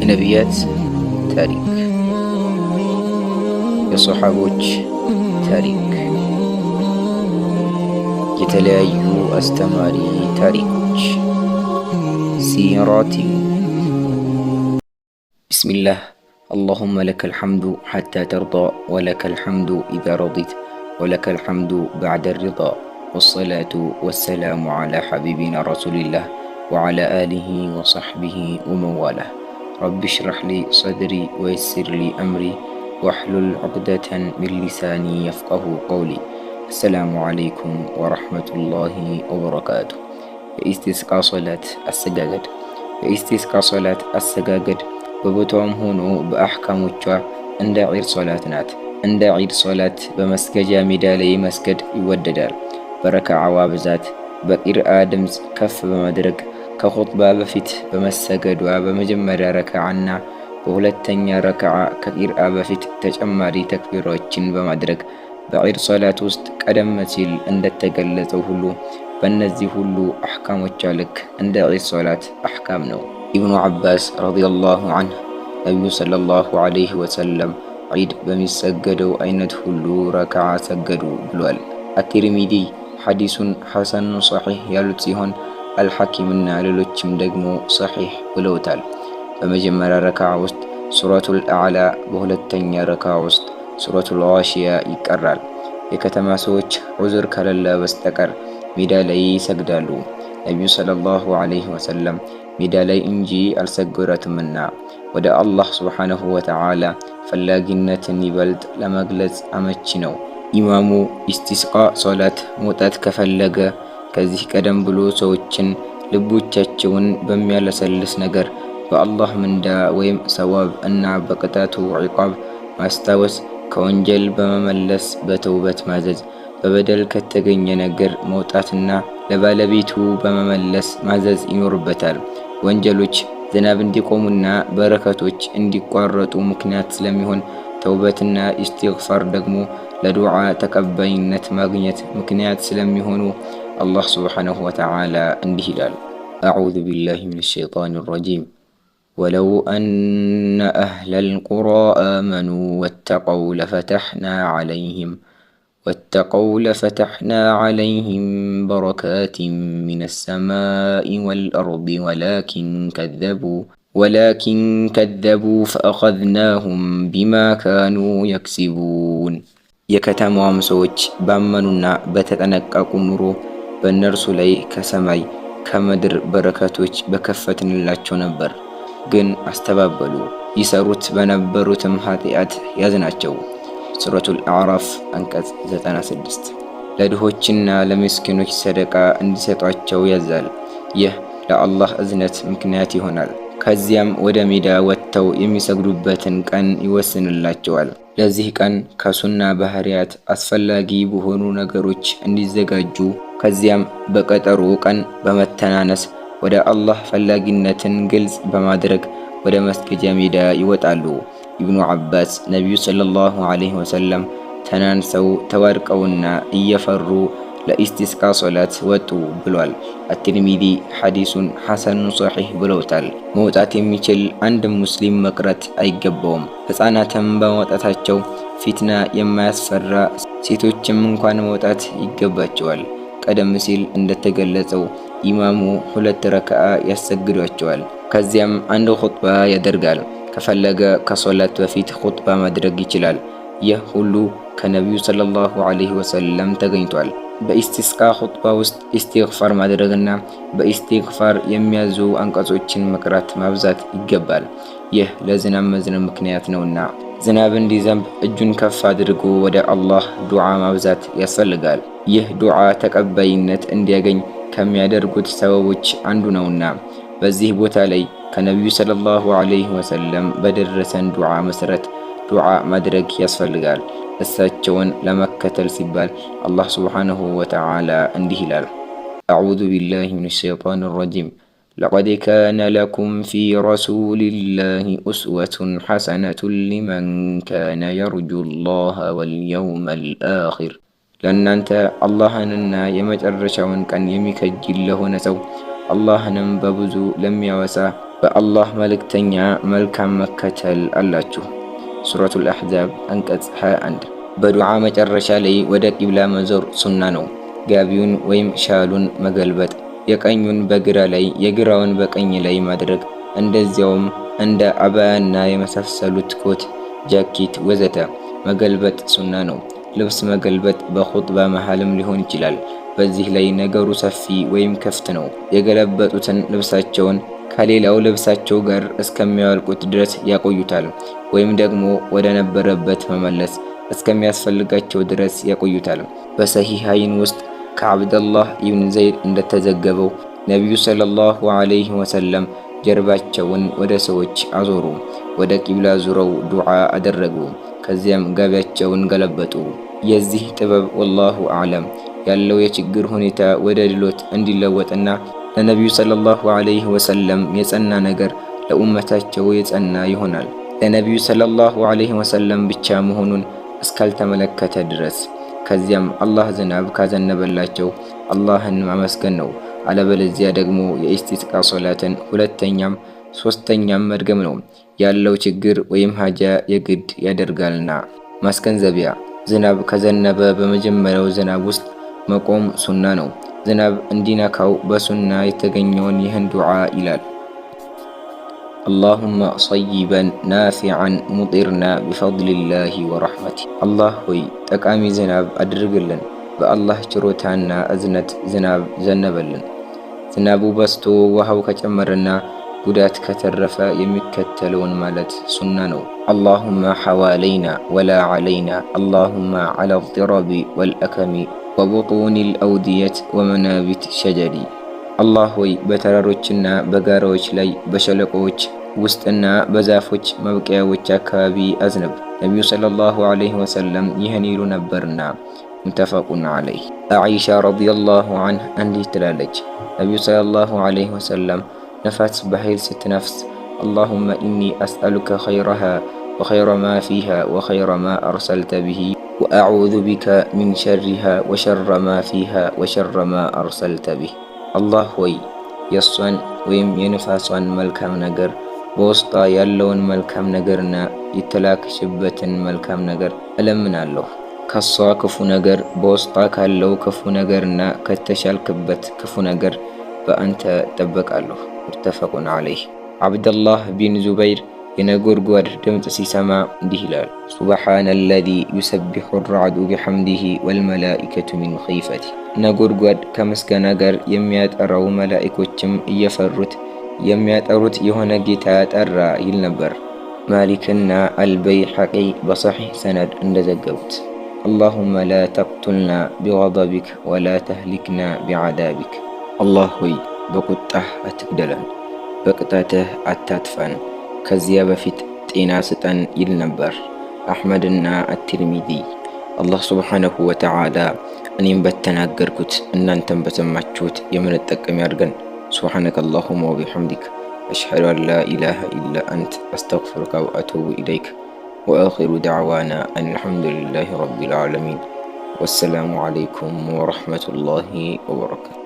የነቢያት ታሪክ፣ የሶሐቦች ታሪክ፣ የተለያዩ አስተማሪ ታሪኮች ሲራቲዩ። ቢስሚላህ አላሁመ ለከል ሐምዱ ሐታ ተርዳ ወለከል ሐምዱ ኢዛ ረዲት ወለከል ሐምዱ በዕደ ሪዳ ወሰላቱ ወሰላሙ ዐላ ሐቢቢና ረሱሊላህ ወዐላ አሊሂ ወሰሕቢሂ ወመንዋላህ። ረቢ ሽረሕ ሊ ሰድሪ ወየሲር ሊ አምሪ ወሕሉል ዑቅደተን ሚን ሊሳኒ የፍቀሁ ቀውሊ። አሰላሙ ዓለይኩም ወረሕመቱላሂ ወበረካቱ። የኢስቲስቃ ሶላት አሰጋገድ። የኢስቲስቃ ሶላት አሰጋገድ በቦታውም ሆኖ በአሕካሞቿ እንደ ዒድ ሶላት ናት። እንደ ዒድ ሶላት በመስገጃ ሜዳ ላይ መስገድ ይወደዳል። በረክዓዋ ብዛት፣ በቂርአ ድምፅ ከፍ በማድረግ ከኹጥባ በፊት በመሰገዷ በመጀመሪያ ረክዓና በሁለተኛ ረክዓ ከቂርአ በፊት ተጨማሪ ተክቢሮችን በማድረግ በዒድ ሶላት ውስጥ ቀደም ሲል እንደተገለጸው ሁሉ በእነዚህ ሁሉ አሕካሞቿ ልክ እንደ ዒድ ሶላት አሕካም ነው። ኢብኑ ዓባስ ረዲየላሁ ዐንሁ ነቢዩ ሰለላሁ ዐለይሂ ወሰለም ዒድ በሚሰገደው አይነት ሁሉ ረክዓ ሰገዱ ብሏል። አቲርሚዲ ሐዲሱን ሐሰኑን ሰሒሕ ያሉት ሲሆን አልሐኪምና ሌሎችም ደግሞ ሰሒሕ ብለውታል። በመጀመሪያ ረክዓ ውስጥ ሱረቱል አዕላ፣ በሁለተኛ ረክዓ ውስጥ ሱረቱል ጋሺያ ይቀራል። የከተማ ሰዎች ዑዝር ከሌለ በስተቀር ሜዳ ላይ ይሰግዳሉ። ነቢዩ ሰለላሁ ዐለይሂ ወሰለም ሜዳ ላይ እንጂ አልሰገዱትምና ወደ አላህ ሱብሓነሁ ወተዓላ ፈላጊነትን ይበልጥ ለመግለጽ አመቺ ነው። ኢማሙ ኢስቲስቃ ሶላት መውጣት ከፈለገ ከዚህ ቀደም ብሎ ሰዎችን ልቦቻቸውን በሚያለሰልስ ነገር በአላህ ምንዳ ወይም ሰዋብ እና በቅጣቱ ዒቃብ ማስታወስ፣ ከወንጀል በመመለስ በተውበት ማዘዝ፣ በበደል ከተገኘ ነገር መውጣትና ለባለቤቱ በመመለስ ማዘዝ ይኖርበታል። ወንጀሎች ዝናብ እንዲቆሙና በረከቶች እንዲቋረጡ ምክንያት ስለሚሆን ተውበትና ኢስቲግፋር ደግሞ ለዱዓ ተቀባይነት ማግኘት ምክንያት ስለሚሆኑ አላህ ሱብሓነሁ ወተዓላ እንዲህ ይላል፣ አዑዙ ቢላሂ ሚነ ሸይጣኒ ረጂም ወለው አነ አህለል ቁራ አመኑ ወተቀው ለፈተሕና ዐለይሂም በረካቲን ሚነ ሰማኢ ወልአርድ ወላኪን ከዘቡ ፈአኸዝናሁም ቢማ ካኑ የክሲቡን። የከተማዋም ሰዎች ባመኑና በተጠነቀቁ ኑሮ በእነርሱ ላይ ከሰማይ ከምድር በረከቶች በከፈትንላቸው ነበር። ግን አስተባበሉ፣ ይሰሩት በነበሩትም ኃጢአት ያዝናቸው። ሱረቱል አዕራፍ አንቀጽ 96። ለድሆችና ለምስኪኖች ሰደቃ እንዲሰጧቸው ያዛል። ይህ ለአላህ እዝነት ምክንያት ይሆናል። ከዚያም ወደ ሜዳ ወጥተው የሚሰግዱበትን ቀን ይወስንላቸዋል። ለዚህ ቀን ከሱና ባህሪያት አስፈላጊ በሆኑ ነገሮች እንዲዘጋጁ፣ ከዚያም በቀጠሮ ቀን በመተናነስ ወደ አላህ ፈላጊነትን ግልጽ በማድረግ ወደ መስገጃ ሜዳ ይወጣሉ። ኢብኑ ዓባስ ነቢዩ ሰለላሁ ዐለይሂ ወሰለም ተናንሰው ተዋድቀውና እየፈሩ ለኢስቲስቃ ሶላት ወጡ ብሏል። አትርሚዚ ሐዲሱን ሐሰኑን ሰሒሕ ብለውታል። መውጣት የሚችል አንድም ሙስሊም መቅረት አይገባውም። ሕፃናትም በመውጣታቸው ፊትና የማያስፈራ ሴቶችም እንኳን መውጣት ይገባቸዋል። ቀደም ሲል እንደተገለጸው ኢማሙ 2 ረክዓ ያሰግዷቸዋል። ከዚያም አንድ ኹጥባ ያደርጋል። ከፈለገ ከሶላት በፊት ኹጥባ ማድረግ ይችላል። ይህ ሁሉ ከነቢዩ ሰለላሁ ዐለይሂ ወሰለም ተገኝቷል። በኢስቲስቃ ኹጥባ ውስጥ ኢስቲግፋር ማድረግና በኢስቲግፋር የሚያዙ አንቀጾችን መቅራት ማብዛት ይገባል። ይህ ለዝናብ መዝነብ ምክንያት ነውና ዝናብ እንዲዘንብ እጁን ከፍ አድርጎ ወደ አላህ ዱዓ ማብዛት ያስፈልጋል። ይህ ዱዓ ተቀባይነት እንዲያገኝ ከሚያደርጉት ሰበቦች አንዱ ነውና በዚህ ቦታ ላይ ከነቢዩ ሰለላሁ ዐለይሂ ወሰለም በደረሰን ዱዓ መሰረት ዱዓ ማድረግ ያስፈልጋል። እሳቸውን ለመከተል ሲባል አላህ ሱብሓነሁ ወተዓላ እንዲህ ይላል፣ አዑዙ ቢላሂ ሚነ ሸይጣኒ ረጂም ለቀድ ካነ ለኩም ፊ ረሱሊላሂ ኡስወቱን ሐሰነቱን ሊመን ካነ የርጁ ላህ ወልየውመል አኺር። ለእናንተ አላህንና የመጨረሻውን ቀን የሚከጅል ለሆነ ሰው አላህንም በብዙ ለሚያወሳ በአላህ መልእክተኛ መልካም መከተል አላችሁ። ሱረቱል አሕዛብ አንቀጽ 21። በዱዓ መጨረሻ ላይ ወደ ቂብላ መዞር ሱና ነው። ጋቢውን ወይም ሻሉን መገልበጥ፣ የቀኙን በግራ ላይ የግራውን በቀኝ ላይ ማድረግ፣ እንደዚያውም እንደ አባያና የመሳሰሉት ኮት፣ ጃኬት ወዘተ መገልበጥ ሱና ነው። ልብስ መገልበጥ በኹጥባ መሃልም ሊሆን ይችላል። በዚህ ላይ ነገሩ ሰፊ ወይም ክፍት ነው። የገለበጡትን ልብሳቸውን ከሌላው ልብሳቸው ጋር እስከሚያወልቁት ድረስ ያቆዩታል፣ ወይም ደግሞ ወደ ነበረበት መመለስ እስከሚያስፈልጋቸው ድረስ ያቆዩታል። በሰሂሃይን ውስጥ ከዓብደላህ ኢብን ዘይድ እንደተዘገበው ነቢዩ ሰለላሁ ዐለይሂ ወሰለም ጀርባቸውን ወደ ሰዎች አዞሩ፣ ወደ ቂብላ ዙረው ዱዓ አደረጉ። ከዚያም ጋቢያቸውን ገለበጡ። የዚህ ጥበብ ወላሁ አዕለም ያለው የችግር ሁኔታ ወደ ድሎት እንዲለወጥና ለነቢዩ ሰለላሁ ዐለይሂ ወሰለም የጸና ነገር ለኡመታቸው የጸና ይሆናል። ለነቢዩ ሰለላሁ ዐለይሂ ወሰለም ብቻ መሆኑን እስካልተመለከተ ድረስ። ከዚያም አላህ ዝናብ ካዘነበላቸው አላህን ማመስገን ነው። አለበለዚያ ደግሞ የኢስቲስቃ ሶላትን ሁለተኛም ሶስተኛም መድገም ነው። ያለው ችግር ወይም ሀጃ የግድ ያደርጋልና። ማስገንዘቢያ፣ ዝናብ ከዘነበ በመጀመሪያው ዝናብ ውስጥ መቆም ሱና ነው። ዝናብ እንዲነካው በሱና የተገኘውን ይህን ዱዓ ይላል። አላሁመ ሰይበን ናፊዐን ሙጢርና ቢፈድሊላሂ ወረሕመቲ። አላህ ሆይ ጠቃሚ ዝናብ አድርግልን፣ በአላህ ችሮታና እዝነት ዝናብ ዘነበልን። ዝናቡ በስቶ ውሃው ከጨመረና ጉዳት ከተረፈ የሚከተለውን ማለት ሱና ነው። አላሁመ ሐዋለይና ወላ ዐለይና፣ አላሁመ ዐላ ዲረቢ ወልአከሚ ወቡጡኒ ልአውድየት ወመናቢት ሸጀሪ። አላህ ሆይ በተራሮችና በጋራዎች ላይ በሸለቆዎች ውስጥና በዛፎች መብቀያዎች አካባቢ አዝንብ። ነቢዩ ሰለላሁ ዐለይሂ ወሰለም ይህን ይሉ ነበርና። ሙተፈቁን ዐለይህ። አኢሻ ረዲየላሁ ዐንሃ እንዲህ ትላለች፣ ነቢዩ ሰለላሁ ዐለይሂ ወሰለም ነፋስ በኃይል ስትነፍስ አላሁመ ኢኒ አስአሉከ ኸይረሃ ወኸይረ ማ ፊሃ ወኸይረ ማ አርሰልተ ብሂ ወአዑዙ ቢከ ሚን ሸሪሃ ወሸረ ማ ፊሃ ወሸረ ማ አርሰልተ ቢህ። አላህ ሆይ የእሷን ወይም የንፋሷን መልካም ነገር፣ በውስጧ ያለውን መልካም ነገርና የተላክሽበትን መልካም ነገር እለምናለሁ። ከሷ ክፉ ነገር፣ በውስጧ ካለው ክፉ ነገርና ከተሻልክበት ክፉ ነገር በአንተ እጠበቃለሁ። ሙተፈቁን ዐለይህ። ዓብደላህ ቢን ዙበይር የነጎድጓድ ድምፅ ሲሰማ እንዲህ ይላል፣ ሱብሓነ አለዚ ዩሰቢሑ ራዕዱ ቢሐምዲሂ ወልመላኢከቱ ሚን ኺፈቲ። ነጎድጓድ ከምስጋና ጋር የሚያጠራው መላኢኮችም እየፈሩት የሚያጠሩት የሆነ ጌታ ጠራ ይል ነበር። ማሊክና አልበይሐቂ በሰሒሕ ሰነድ እንደዘገቡት። አላሁመ ላ ተቅቱልና ቢገደቢክ ወላ ተህሊክና ቢዐዛቢክ። አላህ ሆይ በቁጣህ አትግደለን፣ በቅጣትህ አታጥፋን፣ ከዚያ በፊት ጤና ስጠን ይል ነበር። አሕመድና አትርሚዚ። አላህ ሱብሓነሁ ወተዓላ እኔም በተናገርኩት እናንተም በሰማችሁት የምንጠቀም ያድርገን። ሱብሓነከ አላሁመ ወቢሐምዲክ አሽሀዱ አን ላ ኢላሃ ኢላ አንት አስተግፊሩከ ወአቱቡ ኢለይክ ወአኺሩ ደዕዋና አን አልሐምዱሊላሂ ረቢል ዓለሚን። ወሰላሙ ዓለይኩም ወረሕመቱላሂ ወበረካቱ።